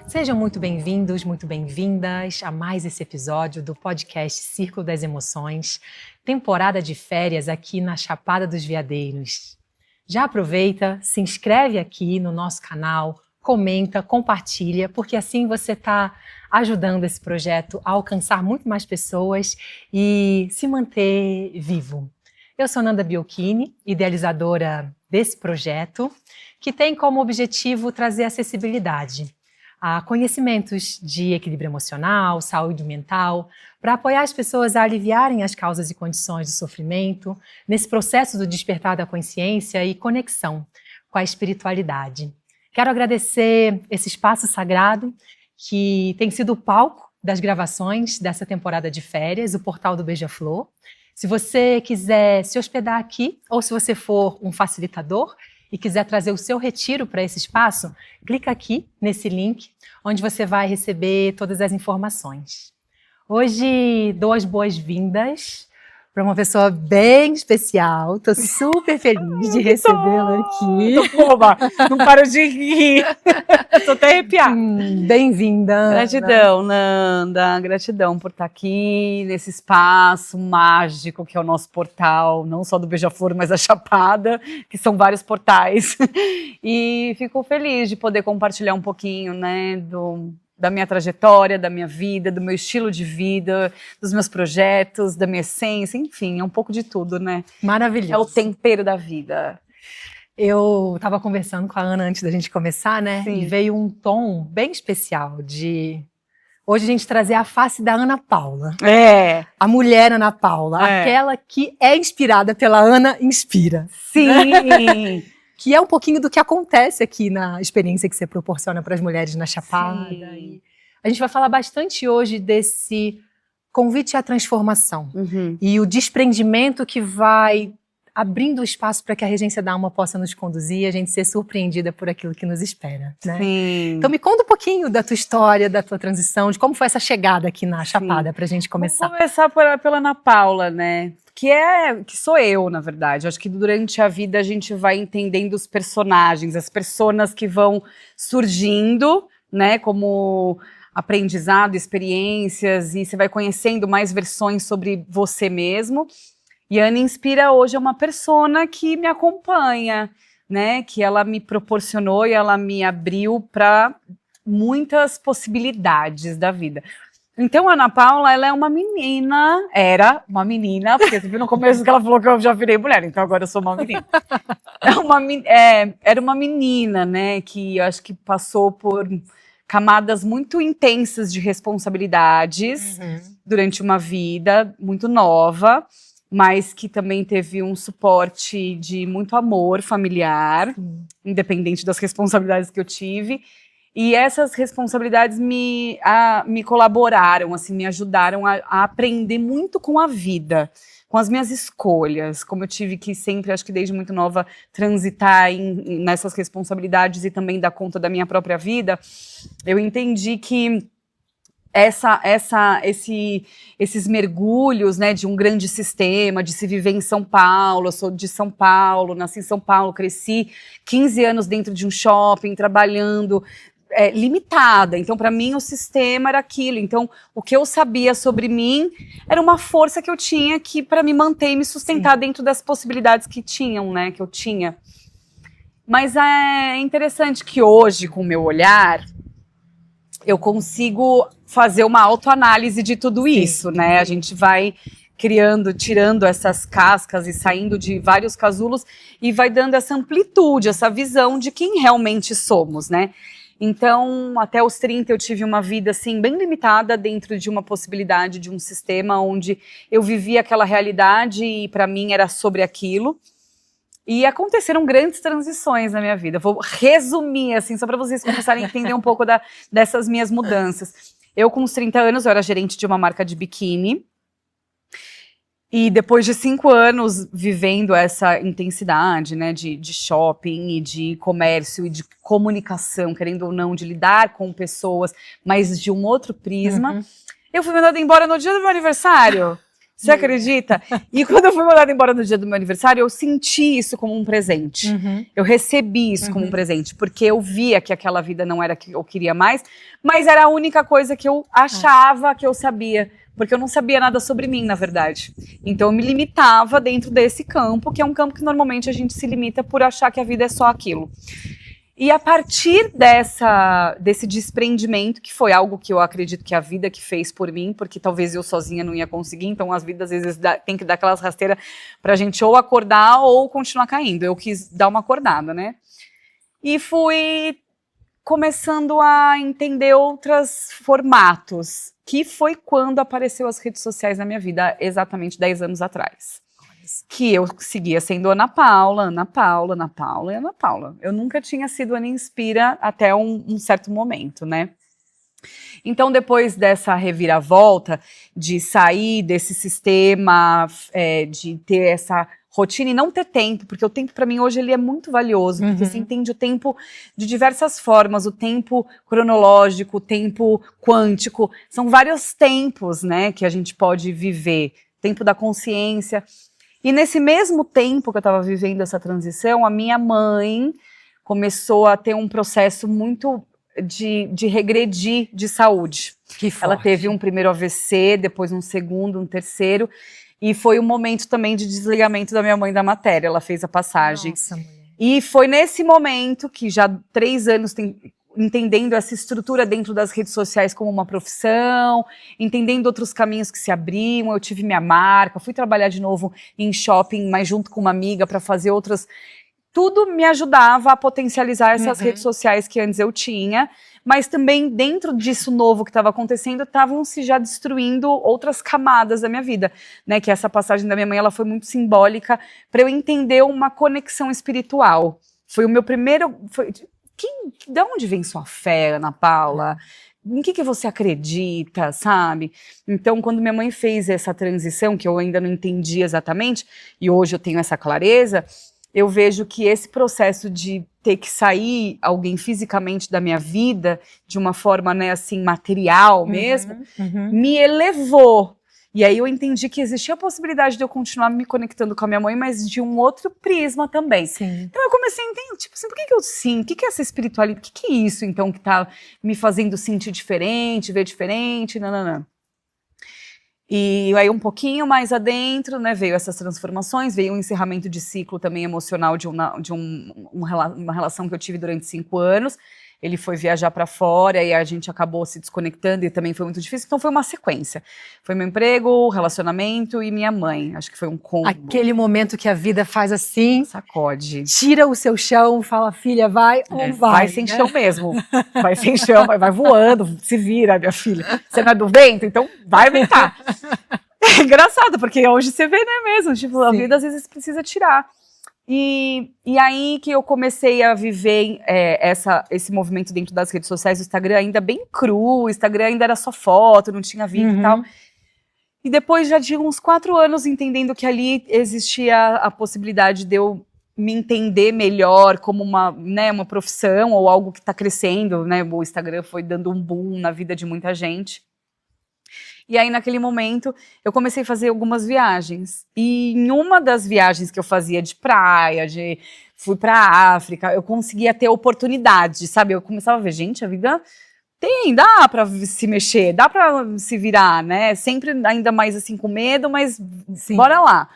Sejam muito bem-vindos, muito bem-vindas a mais esse episódio do podcast Círculo das Emoções, temporada de férias aqui na Chapada dos Veadeiros. Já aproveita, se inscreve aqui no nosso canal, comenta, compartilha, porque assim você está ajudando esse projeto a alcançar muito mais pessoas e se manter vivo. Eu sou Nanda Biocchini, idealizadora desse projeto, que tem como objetivo trazer acessibilidade a conhecimentos de equilíbrio emocional, saúde mental, para apoiar as pessoas a aliviarem as causas e condições do sofrimento, nesse processo do despertar da consciência e conexão com a espiritualidade. Quero agradecer esse espaço sagrado que tem sido o palco das gravações dessa temporada de férias, o Portal do Beija-Flor. Se você quiser se hospedar aqui, ou se você for um facilitador e quiser trazer o seu retiro para esse espaço, clica aqui nesse link, onde você vai receber todas as informações. Hoje dou as boas-vindas para uma pessoa bem especial. Estou super feliz de recebê-la aqui. Boba, não paro de rir. Estou até arrepiada. Bem-vinda. Gratidão, Nanda. Gratidão por estar aqui nesse espaço mágico que é o nosso portal, não só do Beija-Flor, mas da Chapada, que são vários portais. E fico feliz de poder compartilhar um pouquinho, né, da minha trajetória, da minha vida, do meu estilo de vida, dos meus projetos, da minha essência, enfim, é um pouco de tudo, né? Maravilhoso. É o tempero da vida. Eu estava conversando com a Ana antes da gente começar, né? Sim. E veio um tom bem especial de hoje a gente trazer a face da Ana Paula. É. A mulher Ana Paula, aquela que é inspirada pela Ana Inspira. Sim! Que é um pouquinho do que acontece aqui na experiência que você proporciona para as mulheres na Chapada. Sim. A gente vai falar bastante hoje desse convite à transformação e o desprendimento que vai abrindo o espaço para que a regência da alma possa nos conduzir e a gente ser surpreendida por aquilo que nos espera, né? Sim. Então me conta um pouquinho da tua história, da tua transição, de como foi essa chegada aqui na Chapada para a gente começar. Vou começar pela Ana Paula, né? Que sou eu, na verdade. Acho que durante a vida a gente vai entendendo os personagens, as personas que vão surgindo, né? Como aprendizado, experiências, e você vai conhecendo mais versões sobre você mesmo. E a Ana Inspira hoje é uma persona que me acompanha, né? Que ela me proporcionou e ela me abriu para muitas possibilidades da vida. Então, a Ana Paula, ela é uma menina, era uma menina, porque você viu no começo que ela falou que eu já virei mulher, então agora eu sou uma menina. Era uma menina, né, que eu acho que passou por camadas muito intensas de responsabilidades durante uma vida muito nova, mas que também teve um suporte de muito amor familiar, independente das responsabilidades que eu tive. E essas responsabilidades me colaboraram, assim, me ajudaram a aprender muito com a vida, com as minhas escolhas, como eu tive que sempre, acho que desde muito nova, transitar nessas responsabilidades e também dar conta da minha própria vida. Eu entendi que esses mergulhos, né, de um grande sistema, de se viver em São Paulo, eu sou de São Paulo, nasci em São Paulo, cresci 15 anos dentro de um shopping, trabalhando, limitada. Então, para mim, o sistema era aquilo. Então, o que eu sabia sobre mim era uma força que eu tinha que para me manter e me sustentar dentro das possibilidades que tinham, né, que eu tinha. Mas é interessante que hoje, com o meu olhar, eu consigo fazer uma autoanálise de tudo isso, né? A gente vai tirando essas cascas e saindo de vários casulos e vai dando essa amplitude, essa visão de quem realmente somos, né? Então, até os 30 eu tive uma vida, assim, bem limitada dentro de uma possibilidade de um sistema onde eu vivia aquela realidade e para mim era sobre aquilo. E aconteceram grandes transições na minha vida. Vou resumir, assim, só para vocês começarem a entender um pouco dessas minhas mudanças. Eu, com uns 30 anos, eu era gerente de uma marca de biquíni. E depois de 5 anos vivendo essa intensidade, né, de shopping e de comércio e de comunicação, querendo ou não, de lidar com pessoas, mas de um outro prisma, eu fui mandada embora no dia do meu aniversário. Você acredita? E quando eu fui mandada embora no dia do meu aniversário, eu senti isso como um presente. Eu recebi isso como um presente, porque eu via que aquela vida não era que eu queria mais, mas era a única coisa que eu achava que eu sabia, porque eu não sabia nada sobre mim, na verdade. Então eu me limitava dentro desse campo, que é um campo que normalmente a gente se limita por achar que a vida é só aquilo. E a partir desse desprendimento, que foi algo que eu acredito que a vida que fez por mim, porque talvez eu sozinha não ia conseguir, então as vidas às vezes tem que dar aquelas rasteiras pra gente ou acordar ou continuar caindo. Eu quis dar uma acordada, né? E fui começando a entender outros formatos, que foi quando apareceu as redes sociais na minha vida, exatamente 10 anos atrás. Que eu seguia sendo Ana Paula, Ana Paula, Ana Paula e Ana Paula. Eu nunca tinha sido Ana Inspira até um certo momento, né? Então, depois dessa reviravolta, de sair desse sistema, de ter essa rotina e não ter tempo, porque o tempo para mim hoje ele é muito valioso, porque você entende o tempo de diversas formas, o tempo cronológico, o tempo quântico, são vários tempos, né, que a gente pode viver, tempo da consciência. E nesse mesmo tempo que eu estava vivendo essa transição, a minha mãe começou a ter um processo muito de regredir de saúde. Ela teve um primeiro AVC, depois um segundo, um terceiro, e foi um momento também de desligamento da minha mãe da matéria. Ela fez a passagem. Nossa, mulher. E foi nesse momento que já 3 anos entendendo essa estrutura dentro das redes sociais como uma profissão, entendendo outros caminhos que se abriam, eu tive minha marca, fui trabalhar de novo em shopping, mas junto com uma amiga para fazer outras... Tudo me ajudava a potencializar essas redes sociais que antes eu tinha, mas também dentro disso novo que estava acontecendo, estavam se já destruindo outras camadas da minha vida, né? Que essa passagem da minha mãe, ela foi muito simbólica para eu entender uma conexão espiritual. Foi o meu primeiro... De onde vem sua fé, Ana Paula? Em que você acredita, sabe? Então, quando minha mãe fez essa transição, que eu ainda não entendi exatamente, e hoje eu tenho essa clareza, eu vejo que esse processo de ter que sair alguém fisicamente da minha vida, de uma forma, né, assim, material mesmo, me elevou. E aí eu entendi que existia a possibilidade de eu continuar me conectando com a minha mãe, mas de um outro prisma também. Sim. Então eu comecei a entender, tipo assim, por que eu sinto? O que é essa espiritualidade? O que é isso, então, que tá me fazendo sentir diferente, ver diferente, nananã. E aí um pouquinho mais adentro, né, veio essas transformações, veio um encerramento de ciclo também emocional de uma relação que eu tive durante 5 anos. Ele foi viajar para fora e a gente acabou se desconectando e também foi muito difícil. Então foi uma sequência. Foi meu emprego, relacionamento e minha mãe. Acho que foi um combo. Aquele momento que a vida faz assim, sacode. Tira o seu chão, fala, filha, vai ou vai? Vai sem chão mesmo. Vai sem chão, vai voando, se vira, minha filha. Você não é do vento, então vai ventar. É engraçado, porque hoje você vê, né, mesmo? Tipo, a vida às vezes precisa tirar. E aí que eu comecei a viver esse movimento dentro das redes sociais, o Instagram ainda bem cru, o Instagram ainda era só foto, não tinha vídeo e tal. E depois já de uns 4 anos entendendo que ali existia a possibilidade de eu me entender melhor como uma profissão ou algo que está crescendo, né? O Instagram foi dando um boom na vida de muita gente. E aí, naquele momento, eu comecei a fazer algumas viagens. E em uma das viagens que eu fazia de praia, fui para a África, eu conseguia ter oportunidade, sabe? Eu começava a ver, gente, a vida dá para se mexer, dá para se virar, né? Sempre ainda mais assim com medo, mas sim, bora lá.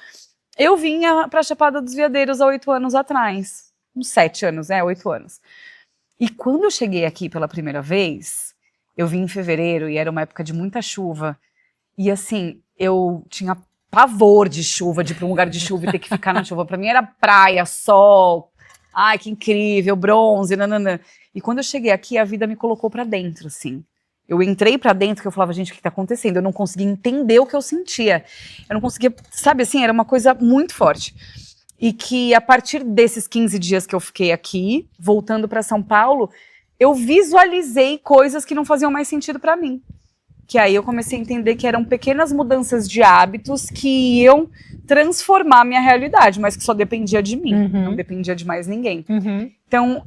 Eu vinha para a Chapada dos Veadeiros há 8 anos atrás. Uns 7 anos, 8 anos. E quando eu cheguei aqui pela primeira vez... Eu vim em fevereiro e era uma época de muita chuva. E assim, eu tinha pavor de chuva, de ir para um lugar de chuva e ter que ficar na chuva. Para mim era praia, sol, ai que incrível, bronze, nananã. E quando eu cheguei aqui, a vida me colocou para dentro, assim. Eu entrei para dentro que eu falava, gente, o que tá acontecendo? Eu não conseguia entender o que eu sentia. Eu não conseguia, sabe assim, era uma coisa muito forte. E que a partir desses 15 dias que eu fiquei aqui, voltando para São Paulo, eu visualizei coisas que não faziam mais sentido para mim. que aí eu comecei a entender que eram pequenas mudanças de hábitos que iam transformar a minha realidade, mas que só dependia de mim, não dependia de mais ninguém. Então,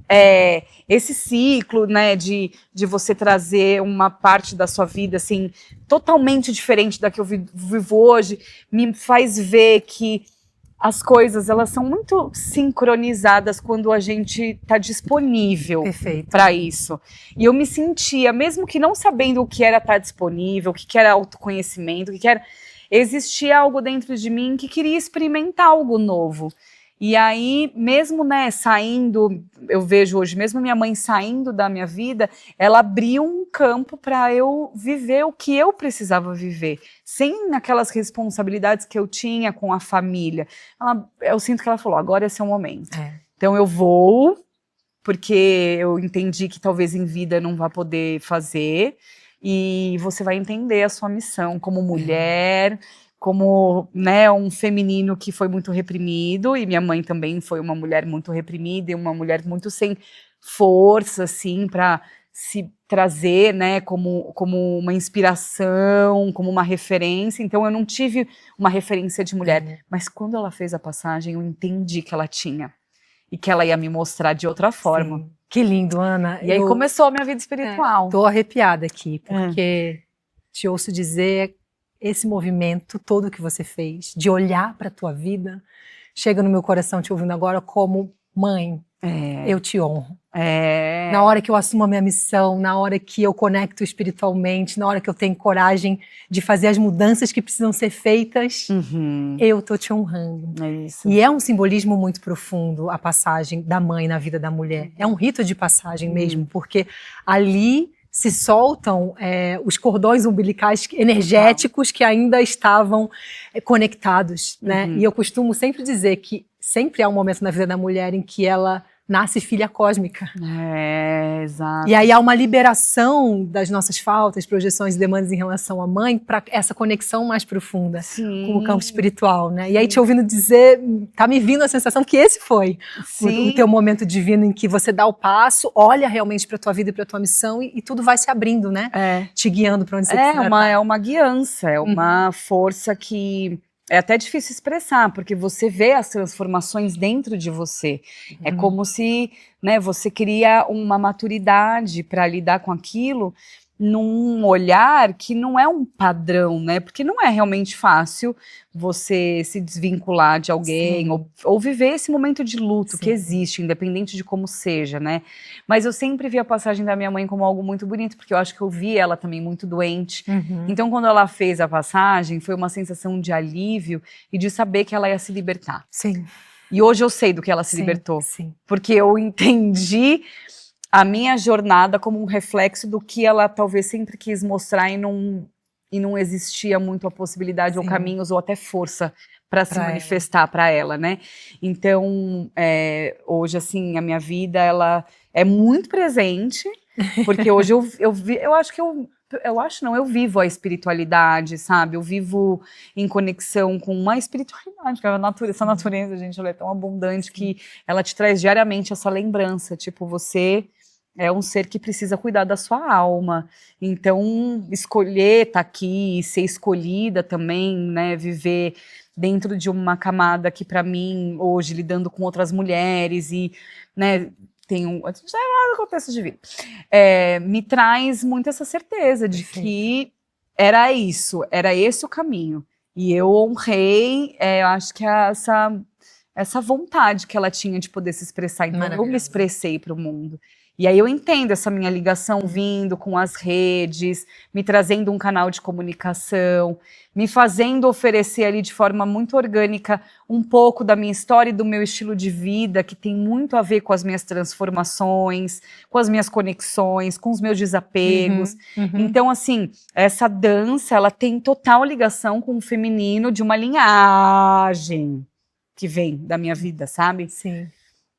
esse ciclo, né, de você trazer uma parte da sua vida, assim, totalmente diferente da que eu vivo hoje, me faz ver que as coisas, elas são muito sincronizadas quando a gente está disponível para isso. E eu me sentia, mesmo que não sabendo o que era estar disponível, o que era autoconhecimento, o que era... Existia algo dentro de mim que queria experimentar algo novo. E aí, mesmo, né, saindo, eu vejo hoje, mesmo minha mãe saindo da minha vida, ela abriu um campo para eu viver o que eu precisava viver, sem aquelas responsabilidades que eu tinha com a família. Eu sinto que ela falou, agora esse é o momento. Então eu vou, porque eu entendi que talvez em vida eu não vá poder fazer, e você vai entender a sua missão como mulher, como, né, um feminino que foi muito reprimido, e minha mãe também foi uma mulher muito reprimida e uma mulher muito sem força, assim, para se trazer, né, como uma inspiração, como uma referência. Então eu não tive uma referência de mulher, mas quando ela fez a passagem eu entendi que ela tinha e que ela ia me mostrar de outra forma. Sim. Que lindo, Ana. E aí começou a minha vida espiritual. Tô arrepiada aqui, porque te ouço dizer, esse movimento todo que você fez, de olhar para a tua vida, chega no meu coração te ouvindo agora como mãe, eu te honro. Na hora que eu assumo a minha missão, na hora que eu conecto espiritualmente, na hora que eu tenho coragem de fazer as mudanças que precisam ser feitas, eu tô te honrando. É isso. E é um simbolismo muito profundo a passagem da mãe na vida da mulher. É um rito de passagem mesmo, porque ali se soltam os cordões umbilicais energéticos que ainda estavam conectados, né? E eu costumo sempre dizer que sempre há um momento na vida da mulher em que ela nasce filha cósmica. Exato. E aí há uma liberação das nossas faltas, projeções e demandas em relação à mãe para essa conexão mais profunda com o campo espiritual, né? E aí te ouvindo dizer, tá me vindo a sensação que esse foi o teu momento divino em que você dá o passo, olha realmente para tua vida e para tua missão e tudo vai se abrindo, né? Te guiando para onde você precisa. É uma guiança, é uma força que é até difícil expressar, porque você vê as transformações dentro de você. É como se, né, você cria uma maturidade para lidar com aquilo num olhar que não é um padrão, né? Porque não é realmente fácil você se desvincular de alguém ou viver esse momento de luto que existe, independente de como seja, né? Mas eu sempre vi a passagem da minha mãe como algo muito bonito, porque eu acho que eu vi ela também muito doente. Então, quando ela fez a passagem, foi uma sensação de alívio e de saber que ela ia se libertar. E hoje eu sei do que ela se libertou, porque eu entendi a minha jornada como um reflexo do que ela talvez sempre quis mostrar e não existia muito a possibilidade ou caminhos ou até força para se manifestar para ela, né? Então, hoje, assim, a minha vida, ela é muito presente, porque hoje eu vivo a espiritualidade, sabe? Eu vivo em conexão com uma espiritualidade, porque essa natureza, gente, ela é tão abundante que ela te traz diariamente essa lembrança, tipo, você é um ser que precisa cuidar da sua alma. Então, escolher estar aqui, ser escolhida também, né, viver dentro de uma camada que, para mim, hoje, lidando com outras mulheres e, né, a gente já é um contexto de vida, me traz muito essa certeza de que era esse o caminho. E eu honrei, eu acho que essa vontade que ela tinha de poder se expressar. Então, eu me expressei para o mundo. E aí eu entendo essa minha ligação vindo com as redes, me trazendo um canal de comunicação, me fazendo oferecer ali de forma muito orgânica um pouco da minha história e do meu estilo de vida, que tem muito a ver com as minhas transformações, com as minhas conexões, com os meus desapegos. Então, assim, essa dança, ela tem total ligação com o feminino de uma linhagem que vem da minha vida, sabe?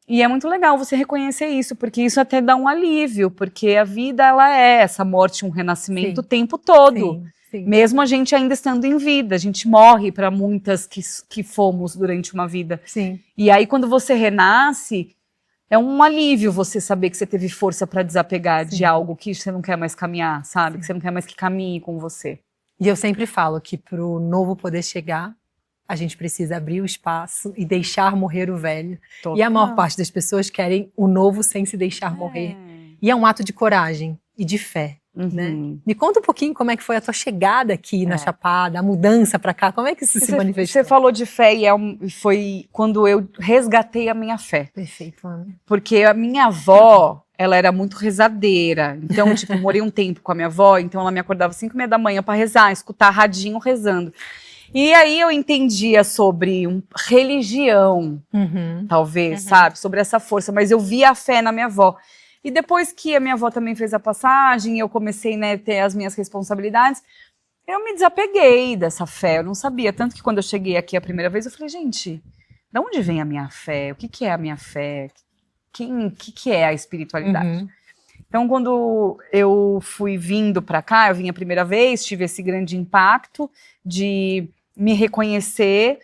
E é muito legal você reconhecer isso, porque isso até dá um alívio, porque a vida, ela é essa morte, um renascimento o tempo todo. Mesmo a gente ainda estando em vida, a gente morre para muitas que fomos durante uma vida. E aí, quando você renasce, é um alívio você saber que você teve força para desapegar Sim. de algo que você não quer mais caminhar, sabe? Que você não quer mais que caminhe com você. E eu sempre falo que para o novo poder chegar, a gente precisa abrir o espaço e deixar morrer o velho. E a maior parte das pessoas querem o novo sem se deixar morrer. E é um ato de coragem e de fé. Né? Me conta um pouquinho como é que foi a tua chegada aqui na Chapada, a mudança para cá, como é que isso se manifestou? Você falou de fé e foi quando eu resgatei a minha fé. Perfeito, Ana. Porque a minha avó, ela era muito rezadeira. Então, tipo, morei um tempo com a minha avó, então ela me acordava às 5h30 da manhã para rezar, escutar radinho rezando. E aí eu entendia sobre religião, talvez, sabe? Sobre essa força, mas eu via a fé na minha avó. E depois que a minha avó também fez a passagem, eu comecei, né, a ter as minhas responsabilidades, eu me desapeguei dessa fé, eu não sabia. Tanto que quando eu cheguei aqui a primeira vez, eu falei, gente, de onde vem a minha fé? O que é a minha fé? O que é a espiritualidade? Então, quando eu fui vindo para cá, eu vim a primeira vez, tive esse grande impacto de me reconhecer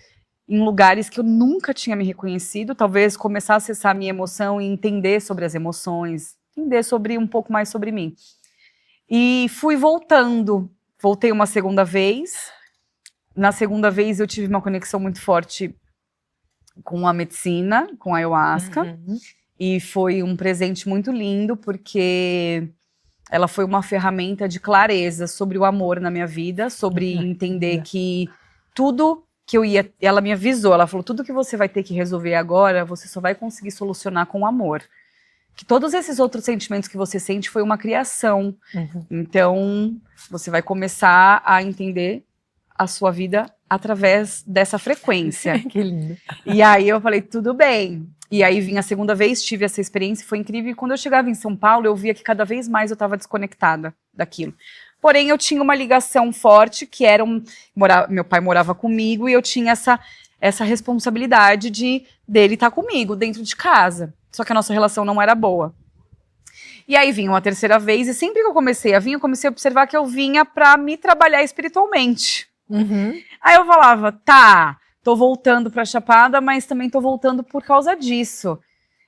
em lugares que eu nunca tinha me reconhecido, talvez começar a acessar a minha emoção e entender sobre as emoções, entender sobre um pouco mais sobre mim. E fui voltei uma segunda vez. Na segunda vez eu tive uma conexão muito forte com a medicina, com a ayahuasca, e foi um presente muito lindo, porque ela foi uma ferramenta de clareza sobre o amor na minha vida, sobre entender que tudo que eu ia, ela me avisou, ela falou, tudo que você vai ter que resolver agora, você só vai conseguir solucionar com amor. Que todos esses outros sentimentos que você sente foi uma criação. Então, você vai começar a entender a sua vida através dessa frequência. Que lindo. E aí eu falei, tudo bem. E aí vim a segunda vez, tive essa experiência, foi incrível. E quando eu chegava em São Paulo, eu via que cada vez mais eu estava desconectada daquilo. Porém, eu tinha uma ligação forte, que era meu pai morava comigo e eu tinha essa responsabilidade dele estar comigo dentro de casa. Só que a nossa relação não era boa. E aí vinha uma terceira vez, e sempre que eu comecei a vir, eu comecei a observar que eu vinha para me trabalhar espiritualmente. Aí eu falava, tá, tô voltando pra Chapada, mas também tô voltando por causa disso.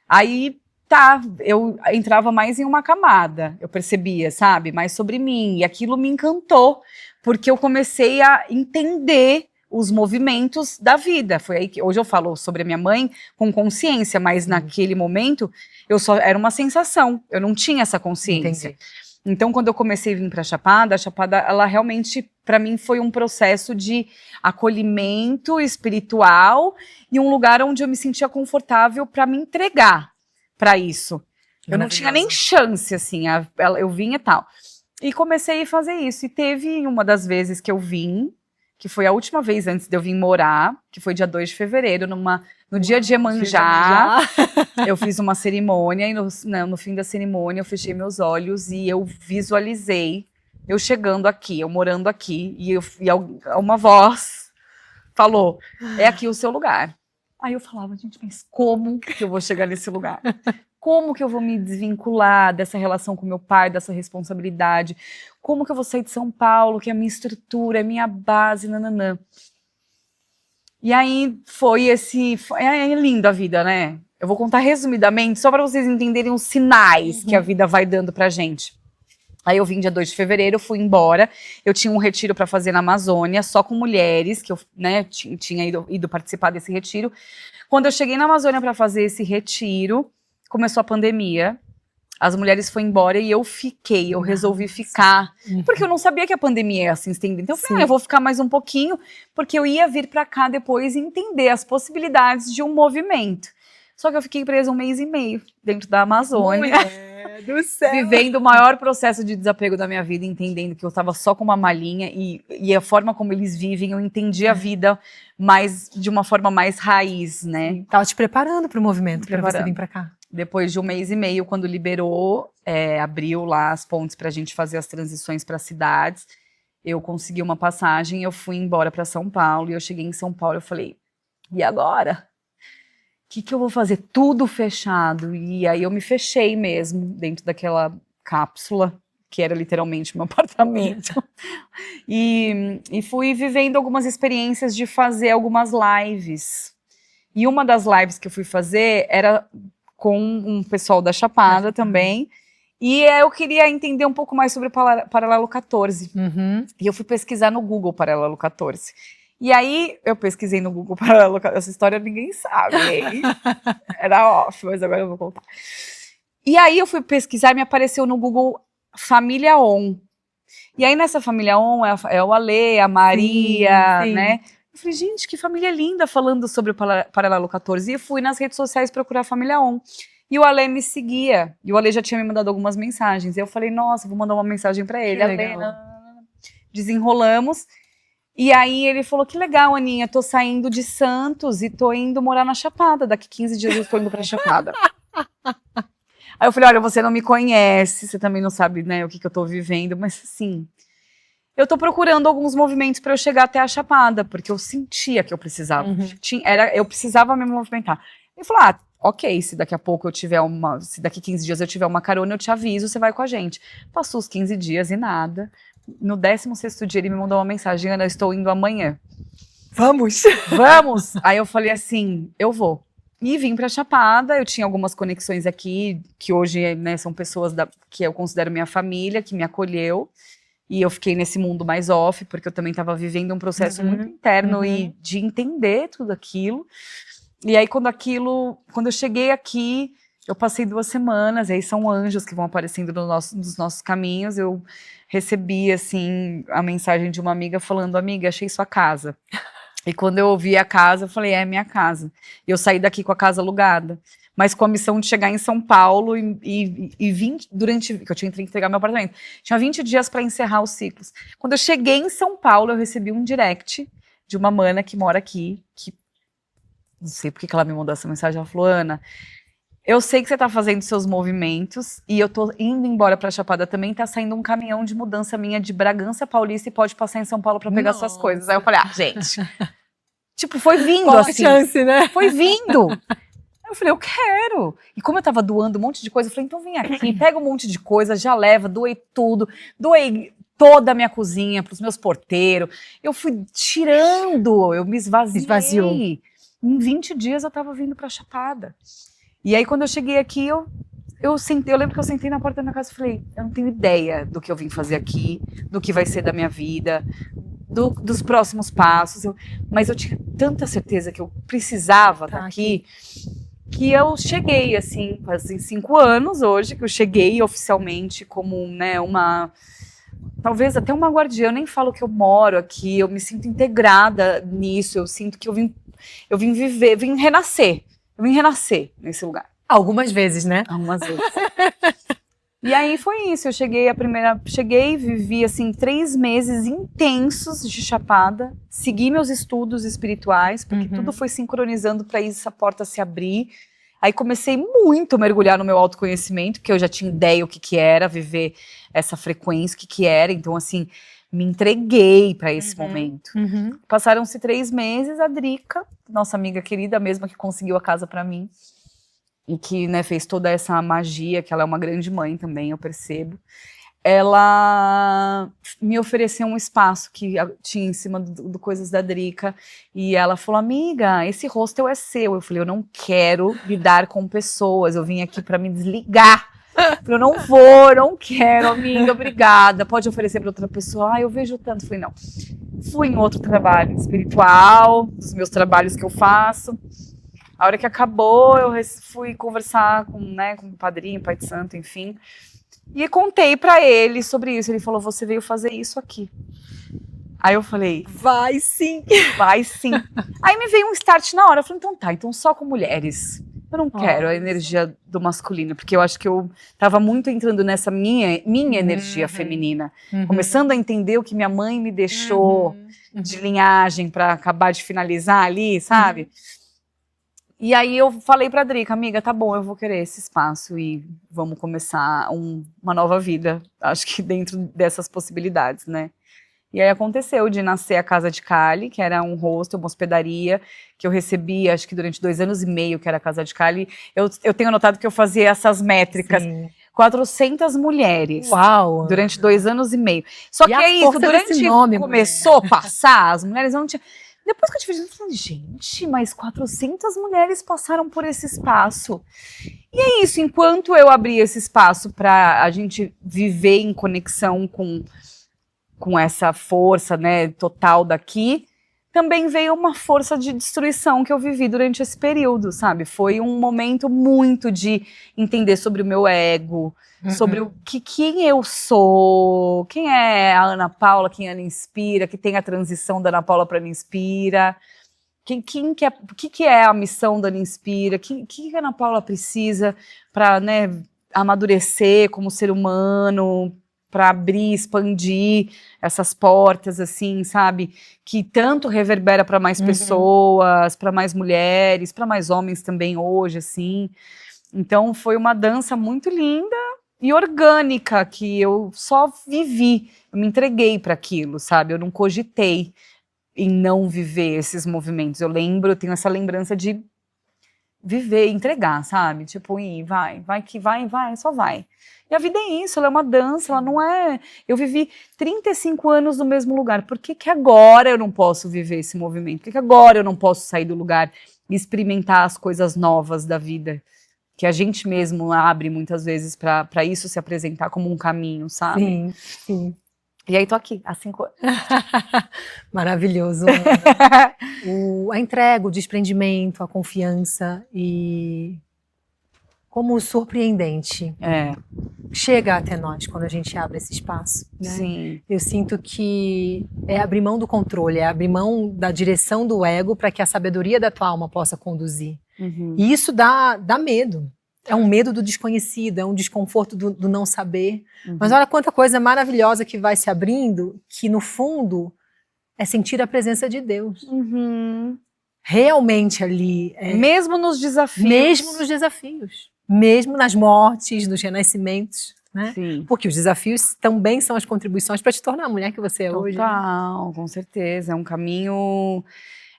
Aí, tá, eu entrava mais em uma camada, eu percebia, sabe, mais sobre mim, e aquilo me encantou, porque eu comecei a entender os movimentos da vida. Foi aí que hoje eu falo sobre a minha mãe com consciência, mas naquele momento eu só era uma sensação, eu não tinha essa consciência. Entendi. Então, quando eu comecei a vir para a Chapada, ela realmente, para mim, foi um processo de acolhimento espiritual e um lugar onde eu me sentia confortável para me entregar para isso. Eu não tinha nem chance, assim, eu vinha e tal. E comecei a fazer isso. E teve uma das vezes que eu vim, que foi a última vez antes de eu vir morar, que foi dia 2 de fevereiro, no dia de Iemanjá, eu fiz uma cerimônia, e no fim da cerimônia eu fechei meus olhos e eu visualizei eu chegando aqui, eu morando aqui, e uma voz falou, é aqui o seu lugar. Aí eu falava, gente, mas como que eu vou chegar nesse lugar? Como que eu vou me desvincular dessa relação com meu pai, dessa responsabilidade? Como que eu vou sair de São Paulo, que é a minha estrutura, é a minha base, nananã. E aí é lindo a vida, né? Eu vou contar resumidamente, só para vocês entenderem os sinais que a vida vai dando pra gente. Aí eu vim dia 2 de fevereiro, fui embora, eu tinha um retiro para fazer na Amazônia, só com mulheres, que eu tinha ido participar desse retiro. Quando eu cheguei na Amazônia para fazer esse retiro, começou a pandemia, as mulheres foram embora e eu resolvi ficar, porque eu não sabia que a pandemia ia se estender. Então eu falei, eu vou ficar mais um pouquinho, porque eu ia vir para cá depois e entender as possibilidades de um movimento. Só que eu fiquei presa 1 mês e meio dentro da Amazônia. Do céu. Vivendo o maior processo de desapego da minha vida, entendendo que eu estava só com uma malinha e a forma como eles vivem, eu entendi a vida de uma forma mais raiz, né? Tava te preparando para o movimento, para você vir para cá. Depois de 1 mês e meio, quando liberou, abriu lá as pontes para a gente fazer as transições para cidades, eu consegui uma passagem, eu fui embora para São Paulo, e eu cheguei em São Paulo, eu falei, e agora? O que eu vou fazer? Tudo fechado. E aí eu me fechei mesmo dentro daquela cápsula, que era literalmente meu apartamento. E fui vivendo algumas experiências de fazer algumas lives. E uma das lives que eu fui fazer era com um pessoal da Chapada também. E eu queria entender um pouco mais sobre o Paralelo 14. E eu fui pesquisar no Google Paralelo 14. E aí, eu pesquisei no Google Paralelo 14. Essa história ninguém sabe, hein? Era off, mas agora eu vou contar. E aí, eu fui pesquisar e me apareceu no Google Família On. E aí, nessa Família On, é o Ale, a Maria, sim. Né? Eu falei, gente, que família linda falando sobre o Paralelo 14. E eu fui nas redes sociais procurar a Família On. E o Ale me seguia. E o Ale já tinha me mandado algumas mensagens. E eu falei, nossa, vou mandar uma mensagem pra ele. Ale, desenrolamos. E aí ele falou, que legal, Aninha, tô saindo de Santos e tô indo morar na Chapada. Daqui 15 dias eu tô indo pra Chapada. Aí eu falei, olha, você não me conhece, você também não sabe, né, o que eu tô vivendo. Mas assim, eu tô procurando alguns movimentos pra eu chegar até a Chapada. Porque eu sentia que eu precisava. Eu precisava me movimentar. Ele falou, ok, se daqui a pouco eu tiver se daqui 15 dias eu tiver uma carona, eu te aviso, você vai com a gente. Passou os 15 dias e nada. No 16º dia ele me mandou uma mensagem, Ana, eu estou indo amanhã. Vamos! Vamos! Aí eu falei assim, eu vou. E vim pra Chapada, eu tinha algumas conexões aqui, que hoje, né, são pessoas que eu considero minha família, que me acolheu. E eu fiquei nesse mundo mais off, porque eu também estava vivendo um processo muito interno e de entender tudo aquilo. E aí, quando eu cheguei aqui, eu passei 2 semanas, e aí são anjos que vão aparecendo nos nossos caminhos. Eu recebi, assim, a mensagem de uma amiga falando, amiga, achei sua casa. E quando eu ouvi a casa, eu falei, é minha casa. E eu saí daqui com a casa alugada, mas com a missão de chegar em São Paulo e vim que eu tinha que entregar meu apartamento. Tinha 20 dias para encerrar os ciclos. Quando eu cheguei em São Paulo, eu recebi um direct de uma mana que mora aqui, que não sei por que ela me mandou essa mensagem. Ela falou, Ana, eu sei que você tá fazendo seus movimentos e eu tô indo embora pra Chapada também, tá saindo um caminhão de mudança minha de Bragança Paulista e pode passar em São Paulo pra pegar suas coisas. Aí eu falei, gente, tipo, foi vindo qual assim. A chance, né? Foi vindo. Aí eu falei, eu quero. E como eu tava doando um monte de coisa, eu falei, então vem aqui, pega um monte de coisa, já leva, doei tudo, doei toda a minha cozinha pros meus porteiros. Eu fui tirando, eu me esvaziou. Em 20 dias eu tava vindo pra Chapada. E aí, quando eu cheguei aqui, eu lembro que eu sentei na porta da minha casa e falei, eu não tenho ideia do que eu vim fazer aqui, do que vai ser da minha vida, dos próximos passos, mas eu tinha tanta certeza que eu precisava estar aqui, que eu cheguei, assim, fazem 5 anos hoje, que eu cheguei oficialmente como, né, talvez até uma guardiã. Eu nem falo que eu moro aqui, eu me sinto integrada nisso, eu sinto que eu vim viver, vim renascer nesse lugar. Algumas vezes, né? Algumas vezes. E aí foi isso, eu cheguei e vivi, assim, 3 meses intensos de Chapada, segui meus estudos espirituais, porque tudo foi sincronizando para essa porta se abrir. Aí comecei muito a mergulhar no meu autoconhecimento, porque eu já tinha ideia o que era viver essa frequência, o que era, então, assim, me entreguei para esse momento. Passaram-se 3 meses, a Drica, nossa amiga querida, mesma que conseguiu a casa para mim, e que, né, fez toda essa magia, que ela é uma grande mãe também, eu percebo. Ela me ofereceu um espaço que tinha em cima do Coisas da Drica, e ela falou, amiga, esse hostel é seu. Eu falei, eu não quero lidar com pessoas, eu vim aqui para me desligar. Eu não vou, não quero, amiga, obrigada. Pode oferecer para outra pessoa. Eu vejo tanto. Eu falei, não. Fui em outro trabalho espiritual, dos meus trabalhos que eu faço. A hora que acabou, eu fui conversar com o padrinho, pai de santo, enfim. E contei pra ele sobre isso. Ele falou, você veio fazer isso aqui. Aí eu falei, vai sim. Vai sim. Aí me veio um start na hora. Eu falei, então tá, então só com mulheres. Eu não quero a energia do masculino, porque eu acho que eu tava muito entrando nessa minha energia feminina. Começando a entender o que minha mãe me deixou de linhagem pra acabar de finalizar ali, sabe? E aí eu falei pra Drica, amiga, tá bom, eu vou querer esse espaço e vamos começar uma nova vida, acho que dentro dessas possibilidades, né? E aí aconteceu de nascer a Casa de Cali, que era um hostel, uma hospedaria, que eu recebi, acho que durante 2 anos e meio, que era a Casa de Cali. Eu tenho notado que eu fazia essas métricas. Sim. 400 mulheres. Uau! Durante 2 anos e meio. Só que é isso, durante começou a passar, as mulheres não tinham... Depois que eu tive, eu falei, gente, mas 400 mulheres passaram por esse espaço. E é isso, enquanto eu abri esse espaço para a gente viver em conexão com essa força, né, total daqui, também veio uma força de destruição que eu vivi durante esse período, sabe? Foi um momento muito de entender sobre o meu ego, sobre quem eu sou, quem é a Ana Paula, quem a Ana Inspira, que tem a transição da Ana Paula para a Ana Inspira, o que é a missão da Ana Inspira, o que a Ana Paula precisa para, né, amadurecer como ser humano, para abrir, expandir essas portas, assim, sabe? Que tanto reverbera para mais pessoas, para mais mulheres, para mais homens também hoje, assim. Então, foi uma dança muito linda e orgânica, que eu só vivi. Eu me entreguei para aquilo, sabe? Eu não cogitei em não viver esses movimentos. Eu tenho essa lembrança de viver, entregar, sabe? Tipo, vai, só vai. E a vida é isso, ela é uma dança, ela não é... Eu vivi 35 anos no mesmo lugar, por que agora eu não posso viver esse movimento? Por que agora eu não posso sair do lugar e experimentar as coisas novas da vida? Que a gente mesmo abre muitas vezes para isso se apresentar como um caminho, sabe? Sim, sim. E aí tô aqui, há 5 anos. Maravilhoso. A entrega, o desprendimento, a confiança e como surpreendente chega até nós quando a gente abre esse espaço, né? Sim. Eu sinto que é abrir mão do controle, é abrir mão da direção do ego para que a sabedoria da tua alma possa conduzir. E isso dá medo. É um medo do desconhecido, é um desconforto do não saber. Mas olha quanta coisa maravilhosa que vai se abrindo, que no fundo é sentir a presença de Deus. Realmente ali. Mesmo nos desafios. Mesmo nos desafios. Mesmo nas mortes, nos renascimentos. Né? Sim. Porque os desafios também são as contribuições para te tornar a mulher que você é hoje. Total, com certeza. É um caminho,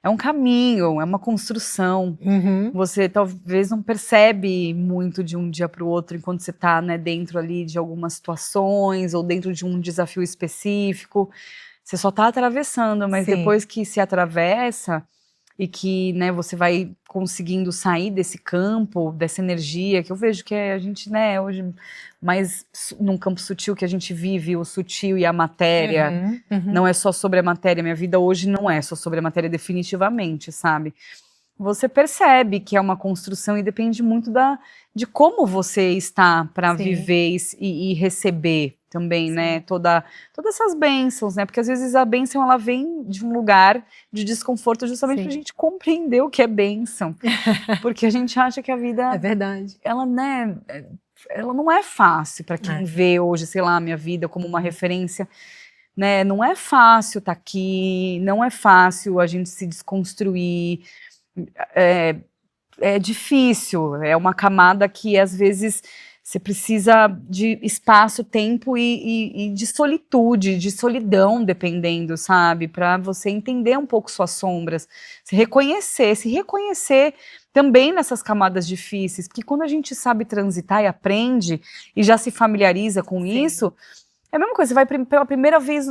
é uma construção. Você talvez não percebe muito de um dia para o outro enquanto você está, né, dentro ali de algumas situações ou dentro de um desafio específico. Você só está atravessando, mas depois que se atravessa e que, né, você vai conseguindo sair desse campo, dessa energia, que eu vejo que a gente, né, hoje, mais num campo sutil que a gente vive, o sutil e a matéria, não é só sobre a matéria, minha vida hoje não é só sobre a matéria definitivamente, sabe? Você percebe que é uma construção e depende muito de como você está para viver e receber também, né, todas essas bênçãos, né, porque às vezes a bênção ela vem de um lugar de desconforto justamente para a gente compreender o que é bênção, porque a gente acha que a vida é verdade, ela, né, ela não é fácil para quem vê hoje, sei lá, a minha vida como uma referência, né, não é fácil estar aqui, não é fácil a gente se desconstruir, é difícil, é uma camada que às vezes você precisa de espaço, tempo e de solitude, de solidão, dependendo, sabe? Para você entender um pouco suas sombras, se reconhecer também nessas camadas difíceis, porque quando a gente sabe transitar e aprende e já se familiariza com isso, é a mesma coisa, você vai pela primeira vez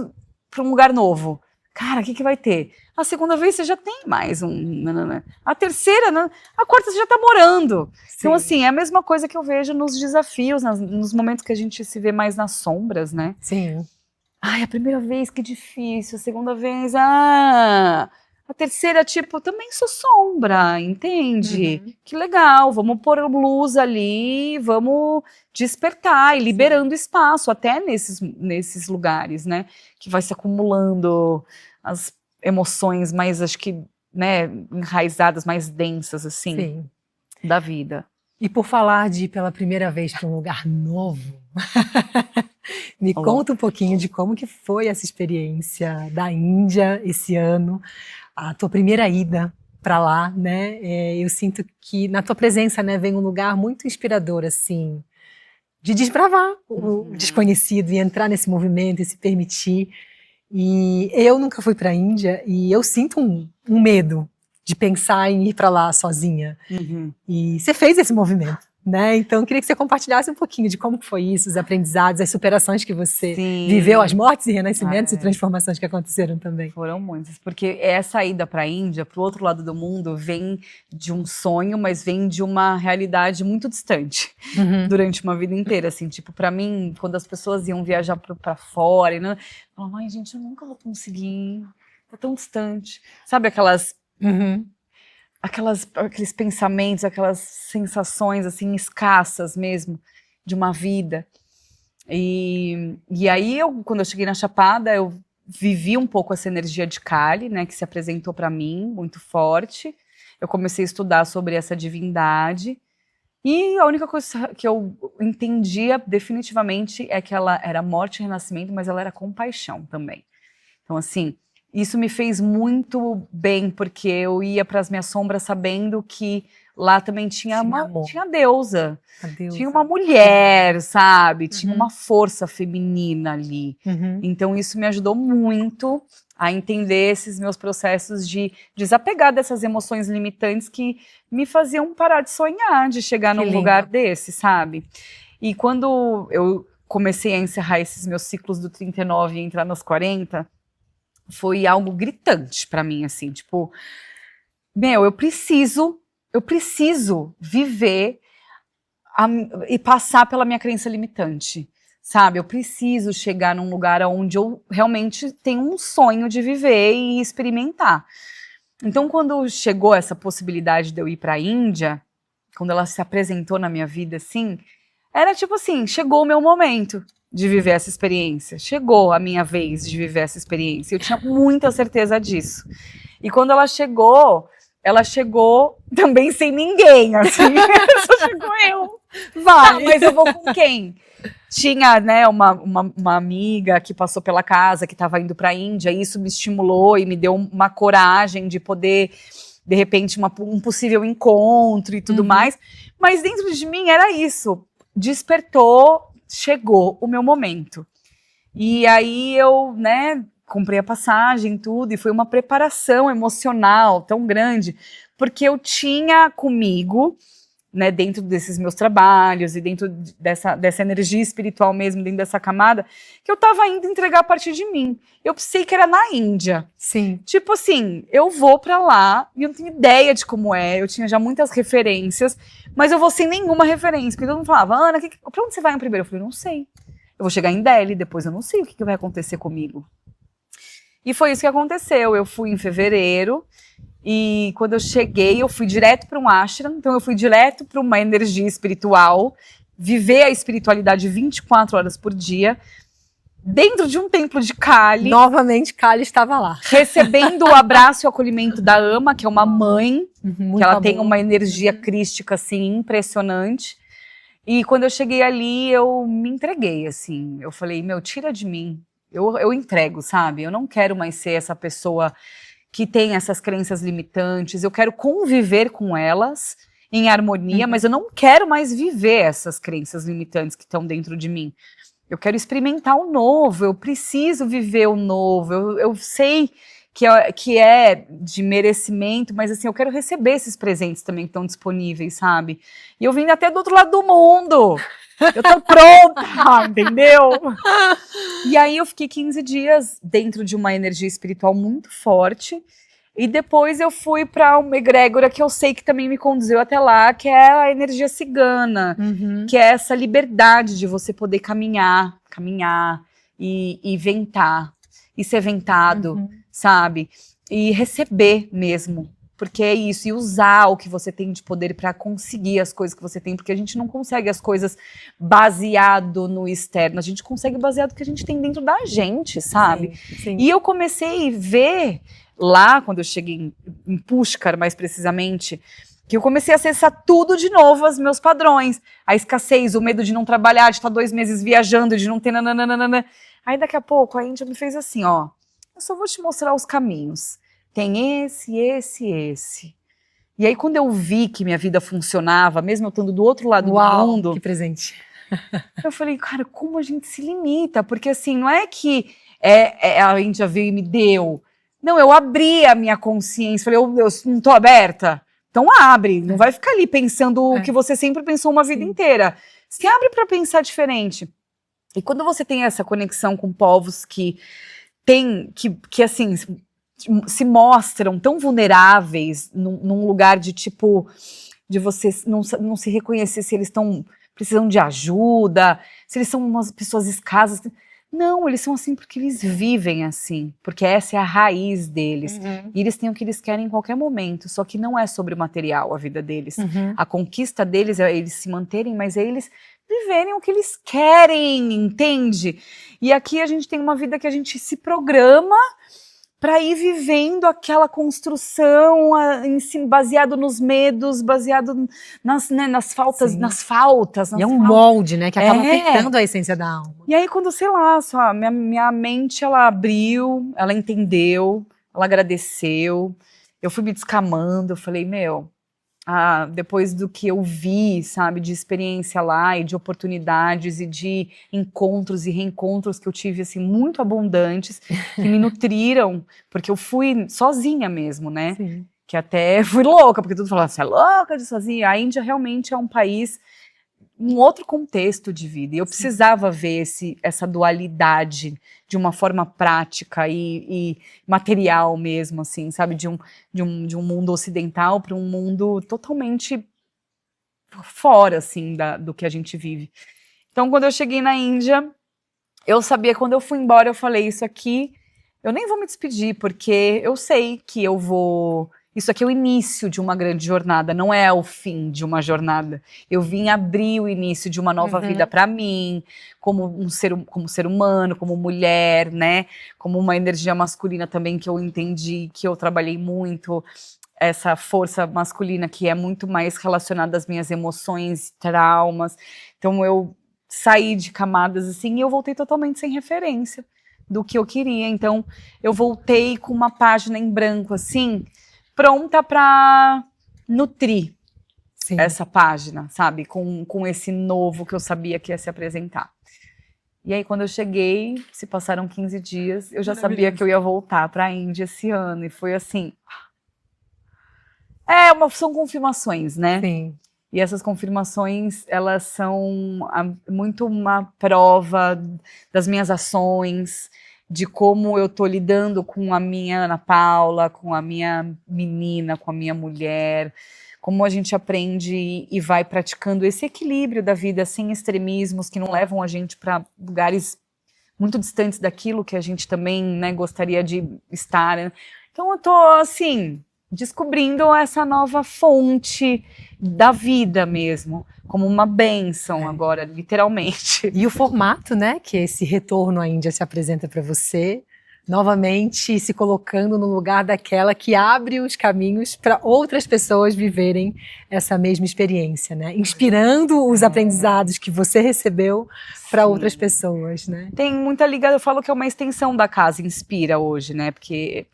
para um lugar novo. Cara, o que vai ter? A segunda vez você já tem mais a terceira, a quarta você já tá morando. Então, assim, é a mesma coisa que eu vejo nos desafios, nos momentos que a gente se vê mais nas sombras, né? Sim. Ai, a primeira vez, que difícil. A segunda vez, a terceira, tipo, também sou sombra, entende? Que legal, vamos pôr luz ali, vamos despertar e liberando espaço, até nesses lugares, né? Que vai se acumulando as emoções mais, acho que, né, enraizadas, mais densas, assim, da vida. E por falar de ir pela primeira vez para um lugar novo, me conta um pouquinho de como que foi essa experiência da Índia esse ano, a tua primeira ida para lá, né? Eu sinto que na tua presença, né, vem um lugar muito inspirador, assim, de desbravar o desconhecido e entrar nesse movimento e se permitir. E eu nunca fui para a Índia e eu sinto um medo de pensar em ir para lá sozinha. E você fez esse movimento, né? Então, eu queria que você compartilhasse um pouquinho de como foi isso, os aprendizados, as superações que você viveu, as mortes e renascimentos e transformações que aconteceram também. Foram muitas, porque essa ida para a Índia, para o outro lado do mundo, vem de um sonho, mas vem de uma realidade muito distante durante uma vida inteira, assim, tipo, para mim, quando as pessoas iam viajar para fora, eu falava, ai, gente, eu nunca vou conseguir, tá tão distante, sabe aqueles pensamentos, aquelas sensações assim escassas mesmo de uma vida. E aí quando eu cheguei na Chapada, eu vivi um pouco essa energia de Kali, né, que se apresentou para mim muito forte. Eu comecei a estudar sobre essa divindade e a única coisa que eu entendia definitivamente é que ela era morte e renascimento, mas ela era compaixão também. Então assim, isso me fez muito bem, porque eu ia para as minhas sombras sabendo que lá também tinha a deusa. Tinha uma mulher, sabe? Tinha uma força feminina ali. Então isso me ajudou muito a entender esses meus processos de desapegar dessas emoções limitantes que me faziam parar de sonhar, de chegar num lugar desse, sabe? E quando eu comecei a encerrar esses meus ciclos do 39 e entrar nos 40... foi algo gritante pra mim, assim, tipo, eu preciso viver e passar pela minha crença limitante, sabe? Eu preciso chegar num lugar onde eu realmente tenho um sonho de viver e experimentar. Então, quando chegou essa possibilidade de eu ir pra Índia, quando ela se apresentou na minha vida, assim, era tipo assim, chegou o meu momento de viver essa experiência. Chegou a minha vez de viver essa experiência. Eu tinha muita certeza disso. E quando ela chegou também sem ninguém, assim. Só chegou eu. Vai. Mas eu vou com quem? Tinha, né, uma amiga que passou pela casa, que estava indo para a Índia, e isso me estimulou e me deu uma coragem de poder, de repente, um possível encontro e tudo mais. Mas dentro de mim era isso. Despertou, chegou o meu momento. E aí eu, né, comprei a passagem, tudo, e foi uma preparação emocional tão grande, porque eu tinha comigo, né, dentro desses meus trabalhos e dentro dessa energia espiritual mesmo, dentro dessa camada, que eu tava indo entregar a partir de mim. Eu pensei que era na Índia. Sim. Tipo assim, eu vou pra lá e eu não tenho ideia de como é, eu tinha já muitas referências, mas eu vou sem nenhuma referência. Porque todo mundo falava, Ana, pra onde você vai no primeiro? Eu falei, não sei. Eu vou chegar em Delhi, depois eu não sei o que vai acontecer comigo. E foi isso que aconteceu. Eu fui em fevereiro, e quando eu cheguei, eu fui direto para um ashram, então eu fui direto para uma energia espiritual, viver a espiritualidade 24 horas por dia, dentro de um templo de Kali. Novamente, Kali estava lá. Recebendo o abraço e o acolhimento da Ama, que é uma mãe, que ela tem uma energia crística, assim, impressionante. E quando eu cheguei ali, eu me entreguei, assim. Eu falei, tira de mim. Eu entrego, sabe? Eu não quero mais ser essa pessoa que tem essas crenças limitantes. Eu quero conviver com elas em harmonia, mas eu não quero mais viver essas crenças limitantes que estão dentro de mim. Eu quero experimentar o novo, eu preciso viver o novo. Eu sei que é de merecimento, mas assim, eu quero receber esses presentes também que estão disponíveis, sabe? E eu vim até do outro lado do mundo. Eu tô pronta, entendeu? E aí eu fiquei 15 dias dentro de uma energia espiritual muito forte. E depois eu fui para uma egrégora que eu sei que também me conduziu até lá, que é a energia cigana, que é essa liberdade de você poder caminhar e ventar, e ser ventado, sabe? E receber mesmo. Porque é isso, e usar o que você tem de poder para conseguir as coisas que você tem, porque a gente não consegue as coisas baseado no externo, a gente consegue baseado no que a gente tem dentro da gente, sabe? Sim, sim. E eu comecei a ver lá, quando eu cheguei em Pushkar, mais precisamente, que eu comecei a acessar tudo de novo, os meus padrões, a escassez, o medo de não trabalhar, de estar 2 meses viajando, de não ter nananana. Aí daqui a pouco a Índia me fez assim, ó, eu só vou te mostrar os caminhos. Tem esse. E aí, quando eu vi que minha vida funcionava, mesmo eu estando do outro lado do mundo... que presente. Eu falei, cara, como a gente se limita? Porque, assim, não é que a Índia veio e me deu. Não, eu abri a minha consciência. Falei, eu não tô aberta Então abre, não vai ficar ali pensando o que você sempre pensou uma vida inteira. Se abre para pensar diferente. E quando você tem essa conexão com povos que assim, se mostram tão vulneráveis num lugar de tipo, de você não se reconhecer se eles estão precisando de ajuda, se eles são umas pessoas escassas. Não, eles são assim porque eles vivem assim, porque essa é a raiz deles. E eles têm o que eles querem em qualquer momento, só que não é sobre o material a vida deles. A conquista deles é eles se manterem, mas é eles viverem o que eles querem, entende? E aqui a gente tem uma vida que a gente se programa para ir vivendo aquela construção baseado nos medos, baseado nas faltas, E é um molde, né, que acaba afetando a essência da alma. E aí quando, sei lá, minha mente, ela abriu, ela entendeu, ela agradeceu, eu fui me descamando, eu falei, depois do que eu vi, sabe, de experiência lá e de oportunidades e de encontros e reencontros que eu tive, assim, muito abundantes, que me nutriram, porque eu fui sozinha mesmo, né? Sim. Que até fui louca, porque tudo falava, você é louca de ir sozinha? A Índia realmente é um país, um outro contexto de vida, e eu precisava ver essa dualidade de uma forma prática e material mesmo, assim, sabe, de um mundo ocidental para um mundo totalmente fora, assim, do que a gente vive. Então, quando eu cheguei na Índia, eu sabia, quando eu fui embora, eu falei, isso aqui, eu nem vou me despedir, porque eu sei que eu vou... Isso aqui é o início de uma grande jornada, não é o fim de uma jornada. Eu vim abrir o início de uma nova vida para mim, como ser humano, como mulher, né? Como uma energia masculina também que eu entendi, que eu trabalhei muito. Essa força masculina que é muito mais relacionada às minhas emoções, traumas. Então eu saí de camadas assim e eu voltei totalmente sem referência do que eu queria. Então eu voltei com uma página em branco assim, pronta para nutrir essa página, sabe? Com esse novo que eu sabia que ia se apresentar. E aí, quando eu cheguei, se passaram 15 dias, eu já sabia que eu ia voltar para a Índia esse ano. E foi assim... são confirmações, né? Sim. E essas confirmações, elas são muito uma prova das minhas ações, de como eu tô lidando com a minha Ana Paula, com a minha menina, com a minha mulher, como a gente aprende e vai praticando esse equilíbrio da vida sem extremismos que não levam a gente para lugares muito distantes daquilo que a gente também, né, gostaria de estar. Né? Então eu tô, assim, descobrindo essa nova fonte da vida mesmo, como uma bênção agora, literalmente. E o formato, né, que esse retorno à Índia se apresenta para você, novamente se colocando no lugar daquela que abre os caminhos para outras pessoas viverem essa mesma experiência, né? Inspirando os aprendizados que você recebeu para outras pessoas, né? Tem muita ligação, eu falo que é uma extensão da casa Inspira hoje, né? Porque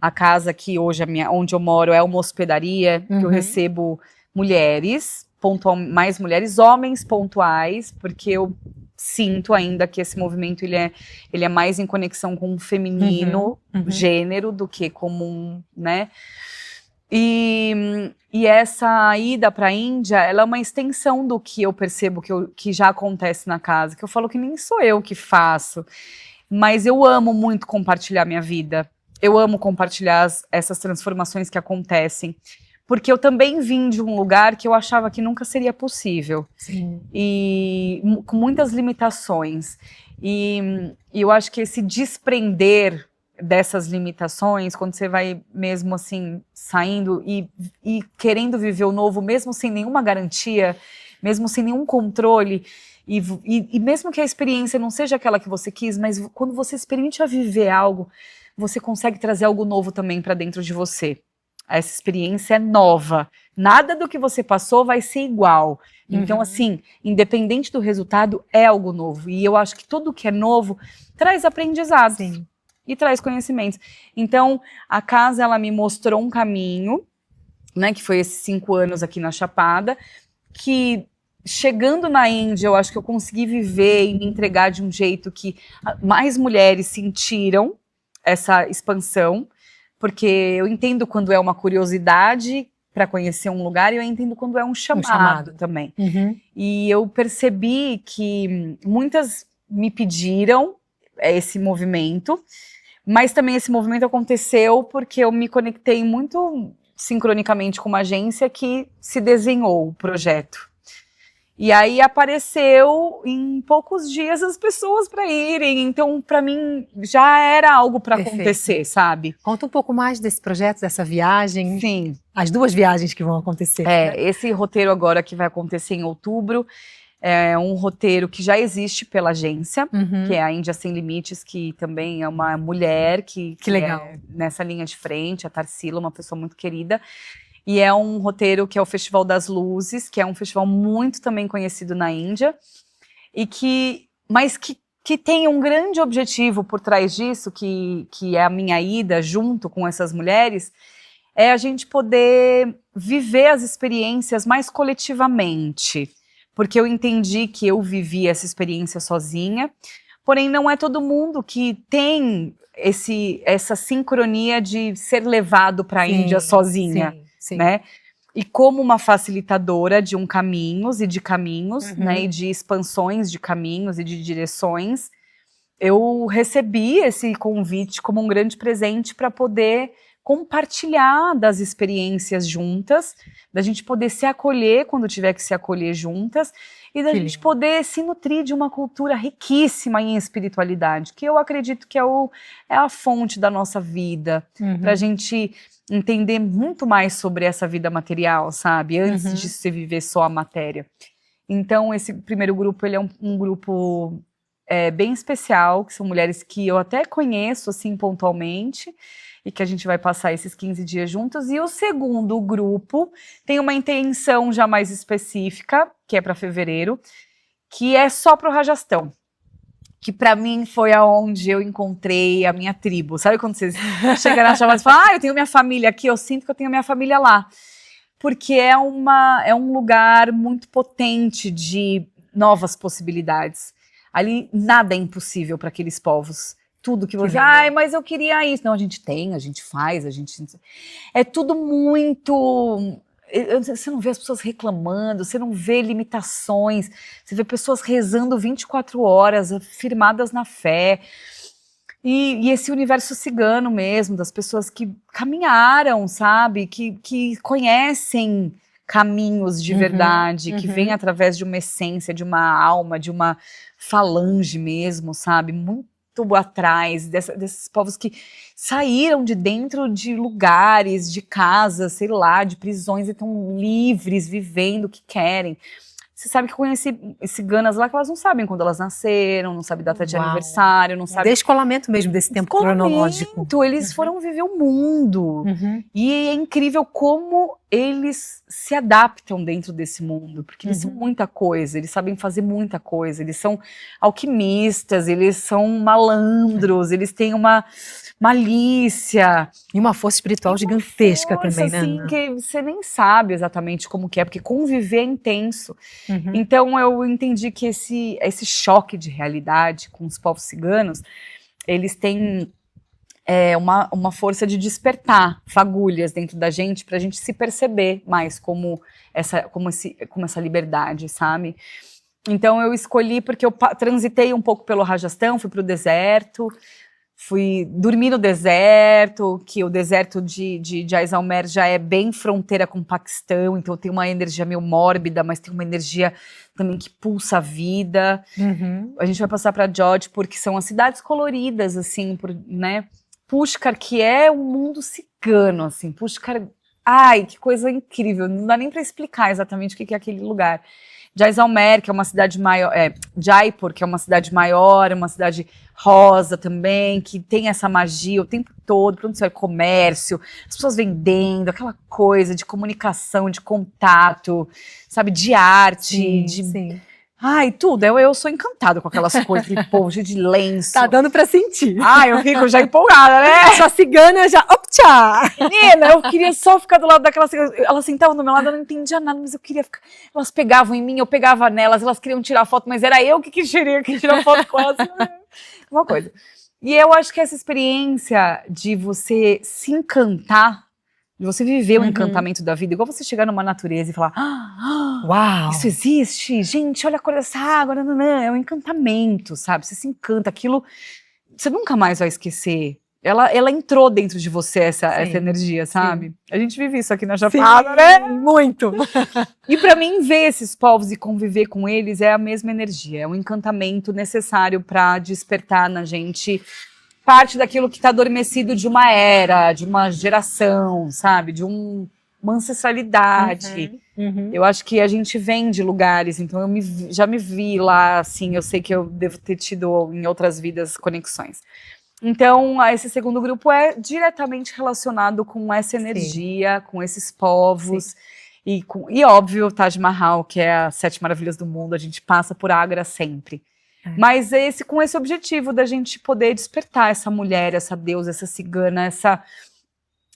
a casa que hoje, onde eu moro, é uma hospedaria, que eu recebo mulheres, mais mulheres, homens pontuais, porque eu sinto ainda que esse movimento ele é mais em conexão com o feminino, gênero, do que comum, né? E essa ida para a Índia, ela é uma extensão do que eu percebo que já acontece na casa, que eu falo que nem sou eu que faço, mas eu amo muito compartilhar minha vida. Eu amo compartilhar essas transformações que acontecem, porque eu também vim de um lugar que eu achava que nunca seria possível. Sim. E com muitas limitações. E eu acho que esse desprender dessas limitações, quando você vai mesmo assim, saindo e querendo viver o novo, mesmo sem nenhuma garantia, mesmo sem nenhum controle, e mesmo que a experiência não seja aquela que você quis, mas quando você se permite a viver algo, você consegue trazer algo novo também para dentro de você. Essa experiência é nova. Nada do que você passou vai ser igual. Então, assim, independente do resultado, é algo novo. E eu acho que tudo que é novo traz aprendizados. Sim. E traz conhecimentos. Então, a casa, ela me mostrou um caminho, né, que foi esses 5 anos aqui na Chapada, que chegando na Índia, eu acho que eu consegui viver e me entregar de um jeito que mais mulheres sentiram essa expansão, porque eu entendo quando é uma curiosidade para conhecer um lugar e eu entendo quando é um chamado também. Uhum. E eu percebi que muitas me pediram esse movimento, mas também esse movimento aconteceu porque eu me conectei muito sincronicamente com uma agência que se desenhou o projeto. E aí apareceu em poucos dias as pessoas para irem, então para mim já era algo para acontecer, sabe? Conta um pouco mais desse projeto, dessa viagem. Sim. As 2 viagens que vão acontecer. Esse roteiro agora que vai acontecer em outubro é um roteiro que já existe pela agência, que é a Índia Sem Limites, que também é uma mulher que legal. É nessa linha de frente, a Tarsila, uma pessoa muito querida. E é um roteiro que é o Festival das Luzes, que é um festival muito também conhecido na Índia, mas que tem um grande objetivo por trás disso, que é a minha ida junto com essas mulheres, é a gente poder viver as experiências mais coletivamente. Porque eu entendi que eu vivi essa experiência sozinha, porém não é todo mundo que tem essa sincronia de ser levado para a Índia sozinha. Sim. Né? E como uma facilitadora de caminhos e de caminhos, né, e de expansões de caminhos e de direções, eu recebi esse convite como um grande presente para poder compartilhar das experiências juntas, da gente poder se acolher quando tiver que se acolher juntas, e da gente poder se nutrir de uma cultura riquíssima em espiritualidade, que eu acredito que é a fonte da nossa vida, para a gente entender muito mais sobre essa vida material, sabe? Antes de se viver só a matéria. Então, esse primeiro grupo, ele é um grupo bem especial, que são mulheres que eu até conheço, assim, pontualmente, e que a gente vai passar esses 15 dias juntos. E o segundo grupo tem uma intenção já mais específica, que é para fevereiro, que é só para o Rajastão. Que para mim foi aonde eu encontrei a minha tribo. Sabe quando você chega na chamada e fala, eu tenho minha família aqui, eu sinto que eu tenho minha família lá. Porque é um lugar muito potente de novas possibilidades. Ali nada é impossível para aqueles povos. Tudo que você... mas eu queria isso. Não, a gente faz, é tudo muito... Você não vê as pessoas reclamando, você não vê limitações, você vê pessoas rezando 24 horas, firmadas na fé. E esse universo cigano mesmo, das pessoas que caminharam, sabe? Que conhecem caminhos de verdade, que vêm através de uma essência, de uma alma, de uma falange mesmo, sabe? Muito atrás desses povos que saíram de dentro de lugares, de casas, sei lá, de prisões e estão livres, vivendo o que querem. Você sabe que eu conheci ciganas lá que elas não sabem quando elas nasceram, não sabem data de aniversário, não sabem... Descolamento mesmo desse tempo cronológico. Eles foram viver o mundo. E é incrível como eles se adaptam dentro desse mundo, porque eles são muita coisa, eles sabem fazer muita coisa, eles são alquimistas, eles são malandros, eles têm uma malícia. E uma força espiritual gigantesca também, né? Assim, que você nem sabe exatamente como que é, porque conviver é intenso. Então eu entendi que esse choque de realidade com os povos ciganos, eles têm uma força de despertar fagulhas dentro da gente pra gente se perceber mais como essa liberdade, sabe? Então eu escolhi porque eu transitei um pouco pelo Rajastão, fui pro deserto, fui dormir no deserto, que o deserto de Jaisalmer já é bem fronteira com o Paquistão, então tem uma energia meio mórbida, mas tem uma energia também que pulsa a vida. A gente vai passar para Jodhpur, que são as cidades coloridas, assim, né? Pushkar, que é um mundo cigano, assim, Pushkar, ai, que coisa incrível, não dá nem para explicar exatamente o que é aquele lugar. Jaisalmer, que é uma cidade maior, Jaipur, que é uma cidade maior, uma cidade rosa também, que tem essa magia o tempo todo, pra onde você vai, comércio, as pessoas vendendo, aquela coisa de comunicação, de contato, sabe, de arte, sim. Ai, tudo, eu sou encantada com aquelas coisas, aquele povo cheio de lenço. Tá dando pra sentir. Ai, eu fico já empolgada, né? Sua cigana já, optcha! Menina, eu queria só ficar do lado daquelas ciganas. Elas sentavam do meu lado, eu não entendia nada, mas eu queria ficar. Elas pegavam em mim, eu pegava nelas, elas queriam tirar foto, mas era eu que queria tirar foto com elas. Uma coisa. E eu acho que essa experiência de você se encantar de você viver o encantamento da vida, igual você chegar numa natureza e falar, uau, isso existe, gente, olha a cor dessa água, nananã. É um encantamento, sabe? Você se encanta, aquilo, você nunca mais vai esquecer. Ela entrou dentro de você, essa energia, sabe? Sim. A gente vive isso aqui na Chapada, né? Muito! E pra mim, ver esses povos e conviver com eles é a mesma energia. É um encantamento necessário pra despertar na gente parte daquilo que tá adormecido de uma era, de uma geração, sabe? De uma ancestralidade. Eu acho que a gente vem de lugares, então já me vi lá, assim, eu sei que eu devo ter tido em outras vidas conexões. Então, esse segundo grupo é diretamente relacionado com essa energia, com esses povos. E óbvio, Taj Mahal, que é as 7 maravilhas do mundo, a gente passa por Agra sempre. Mas com esse objetivo da gente poder despertar essa mulher, essa deusa, essa cigana, essa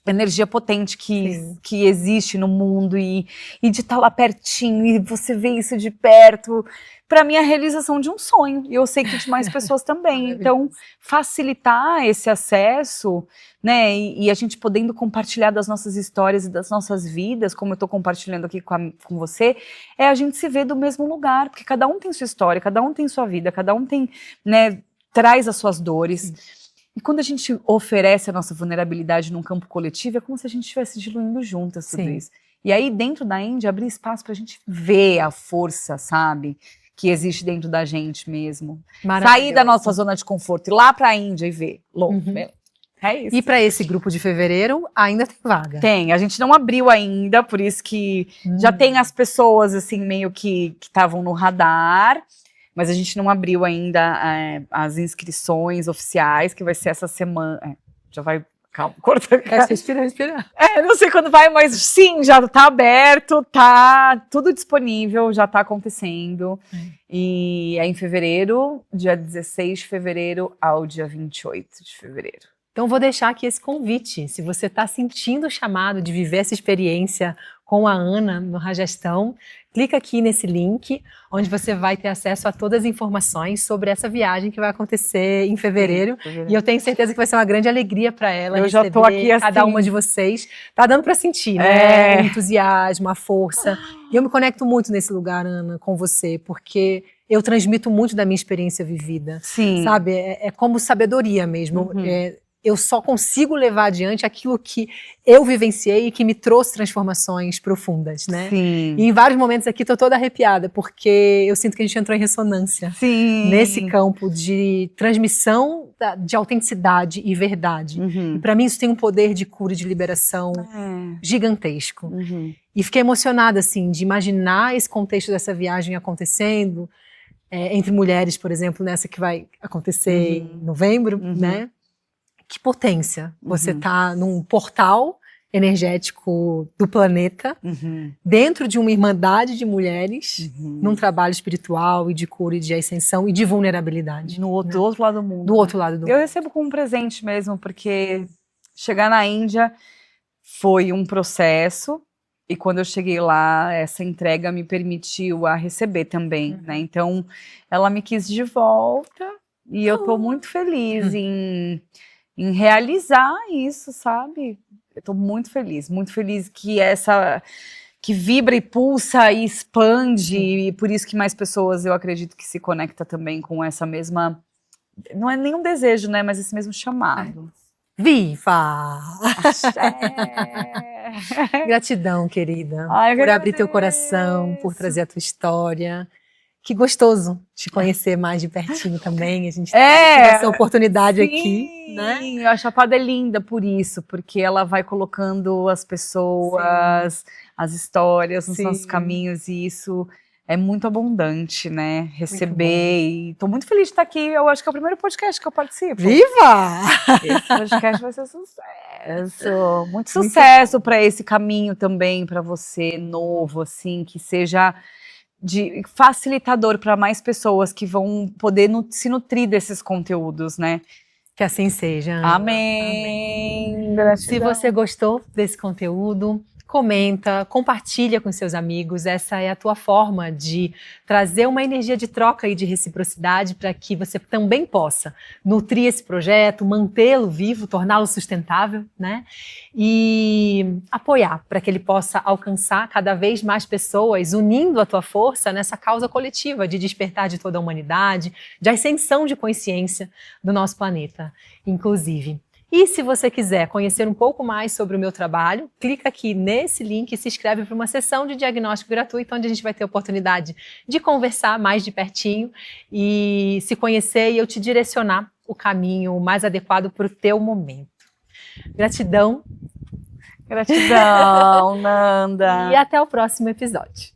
energia potente que existe no mundo e de estar lá pertinho e você vê isso de perto. Para mim, é a realização de um sonho. E eu sei que de mais pessoas também. Então, facilitar esse acesso, né? E a gente podendo compartilhar das nossas histórias e das nossas vidas, como eu estou compartilhando aqui com você, é a gente se ver do mesmo lugar. Porque cada um tem sua história, cada um tem sua vida, cada um tem, né, traz as suas dores. E quando a gente oferece a nossa vulnerabilidade num campo coletivo, é como se a gente estivesse diluindo juntas tudo isso. E aí, dentro da Índia, abrir espaço para a gente ver a força, sabe? Que existe dentro da gente mesmo. Sair da nossa zona de conforto, ir lá para a Índia e ver. É isso. E para esse grupo de fevereiro, ainda tem vaga? Tem, a gente não abriu ainda, por isso que já tem as pessoas, assim, meio que estavam no radar, mas a gente não abriu ainda as inscrições oficiais, que vai ser essa semana. Já vai... Calma, corta. Respira. Não sei quando vai, mas sim, já tá aberto, tá tudo disponível, já tá acontecendo. E é em fevereiro, dia 16 de fevereiro ao dia 28 de fevereiro. Então vou deixar aqui esse convite. Se você está sentindo o chamado de viver essa experiência com a Ana no Rajastão, clica aqui nesse link, onde você vai ter acesso a todas as informações sobre essa viagem que vai acontecer em fevereiro. E eu tenho certeza que vai ser uma grande alegria para ela. Eu já tô aqui assim. Cada uma de vocês. Tá dando para sentir, né? O entusiasmo, a força. E eu me conecto muito nesse lugar, Ana, com você, porque eu transmito muito da minha experiência vivida. Sim. Sabe? É como sabedoria mesmo. Eu só consigo levar adiante aquilo que eu vivenciei e que me trouxe transformações profundas, né? Sim. E em vários momentos aqui tô toda arrepiada, porque eu sinto que a gente entrou em ressonância. Sim. Nesse campo de transmissão de autenticidade e verdade. E para mim isso tem um poder de cura e de liberação gigantesco. E fiquei emocionada, assim, de imaginar esse contexto dessa viagem acontecendo, entre mulheres, por exemplo, nessa que vai acontecer em novembro, né? Que potência. Você tá num portal energético do planeta, dentro de uma irmandade de mulheres, num trabalho espiritual e de cura e de ascensão e de vulnerabilidade. Do outro lado do mundo. Do outro lado do mundo. Eu recebo como um presente mesmo, porque chegar na Índia foi um processo, e quando eu cheguei lá, essa entrega me permitiu a receber também, né? Então, ela me quis de volta, e eu tô muito feliz em realizar isso, sabe? Eu tô muito feliz que vibra e pulsa e expande, e por isso que mais pessoas, eu acredito, que se conecta também com essa mesma, não é nenhum desejo, né, mas esse mesmo chamado. Viva! Gratidão, querida, por abrir teu coração, por trazer a tua história. Que gostoso te conhecer mais de pertinho também. A gente tem essa oportunidade aqui, né? A Chapada é linda por isso, porque ela vai colocando as pessoas, as histórias nos nossos caminhos, e isso é muito abundante, né? Receber, e tô muito feliz de estar aqui. Eu acho que é o primeiro podcast que eu participo. Viva! Esse podcast vai ser sucesso. Muito sucesso para esse caminho também, para você, novo, assim, que seja de facilitador para mais pessoas que vão poder se nutrir desses conteúdos, né? Que assim seja, Ana. Amém. Se você gostou desse conteúdo, comenta, compartilha com seus amigos. Essa é a tua forma de trazer uma energia de troca e de reciprocidade para que você também possa nutrir esse projeto, mantê-lo vivo, torná-lo sustentável, né? E apoiar para que ele possa alcançar cada vez mais pessoas, unindo a tua força nessa causa coletiva de despertar de toda a humanidade, de ascensão de consciência do nosso planeta, inclusive. E se você quiser conhecer um pouco mais sobre o meu trabalho, clica aqui nesse link e se inscreve para uma sessão de diagnóstico gratuito, onde a gente vai ter a oportunidade de conversar mais de pertinho e se conhecer e eu te direcionar o caminho mais adequado para o teu momento. Gratidão. Gratidão, Nanda. E até o próximo episódio.